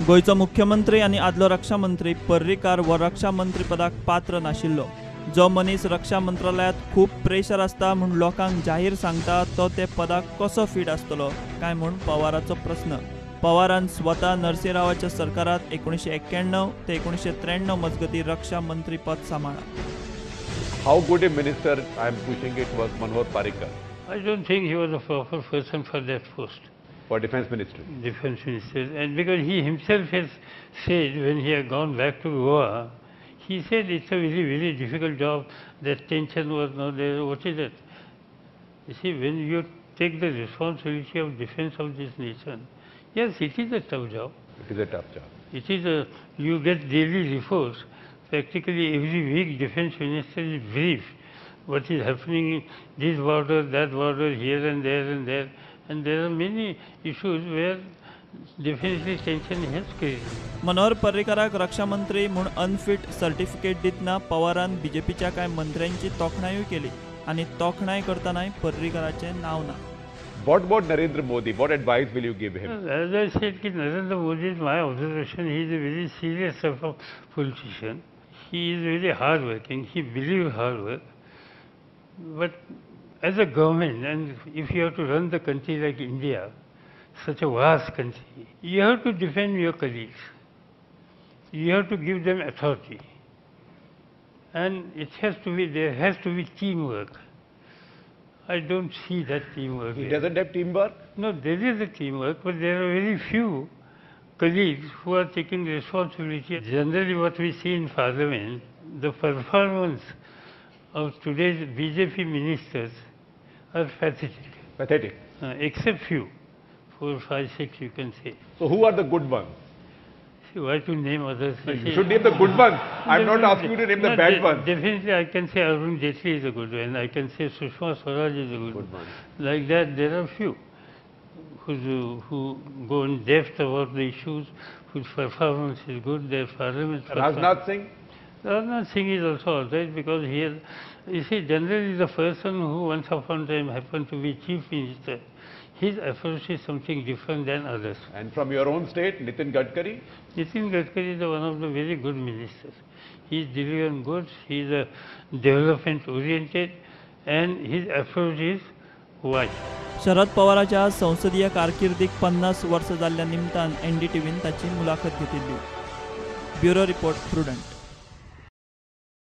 गोयचो मुख्यमंत्री आणि आदलो रक्षा मंत्री पर्रीकार व रक्षा मंत्री पदाक पात्र नाशिल्लो। जो मनीस रक्षा मंत्रालयात खूप प्रेशर असता म्हूण लोकांक जाहीर सांगता तो ते पदाक कसो फिट आसतलो काय म्हूण पवाराचो प्रश्न। पवारान स्वता नरसिंहरावाच्या सरकारात 1991 ते 1993 मजगती रक्षा मंत्री पद सांबाळ्ळा। How good a minister I am pushing it was Manohar Parrikar. I don't think he was a proper person for that post, For defense ministry. defense minister. And because he himself has said when he had gone back to Goa, he said it's a very, very difficult job. That tension was not there. What is it? You see, when you take the responsibility of defense of this nation, yes, it is a tough job. It is a tough job. It is a, you get daily reports. Practically every week defense minister is briefed what is happening in this border, that border, here and there and there. And there are many issues where definitely tension has created. मनोहर पर्रीकाराक रक्षा मंत्री म्हूण unfit certificate दितना पवारान बीजेपीच्या कांय मंत्र्यांची तोखणायूय केली आणि तोखणाय करतानाय पर्रीकाराचें नाव ना। What about Narendra Modi? What advice will you give him? As I said, Narendra Modi is my observation. He is a very serious type of politician. He is very hard working. He believes hard work. But as a government, and if you have to run the country like India, such a vast country, you have to defend your colleagues. You have to give them authority. And it has to be, there has to be teamwork. I don't see that teamwork. He here. doesn't have teamwork? No, there is a teamwork, but there are very few colleagues who are taking responsibility. Generally, what we see in Parliament, the performance of today's BJP ministers are pathetic. Pathetic. Except few, 4, 5, 6, you can say. So who are the good ones? See, why to name others? You should name the good ones. I'm not asking you to name the bad ones. Definitely, I can say Arun Jaitley is a good one. I can say Sushma Swaraj is a good one. Like that, there are few who go in depth about the issues, whose performance is good, their parliament. Rajnath Singh? Rajnath Singh is also all right because he has, you see, generally the person who once upon a time happened to be chief minister, his approach is something different than others. And from your own state, Nitin Gadkari? Nitin Gadkari is one of the very good ministers. He is delivering goods, he is a development oriented, and his approach is wise. शरद पवाराच्या संसदीय कारकिर्दीक 50 वर्ष जाल्ल्या निमतान NDTVन ताची मुलाखत घेतिल्ली। Bureau report prudent.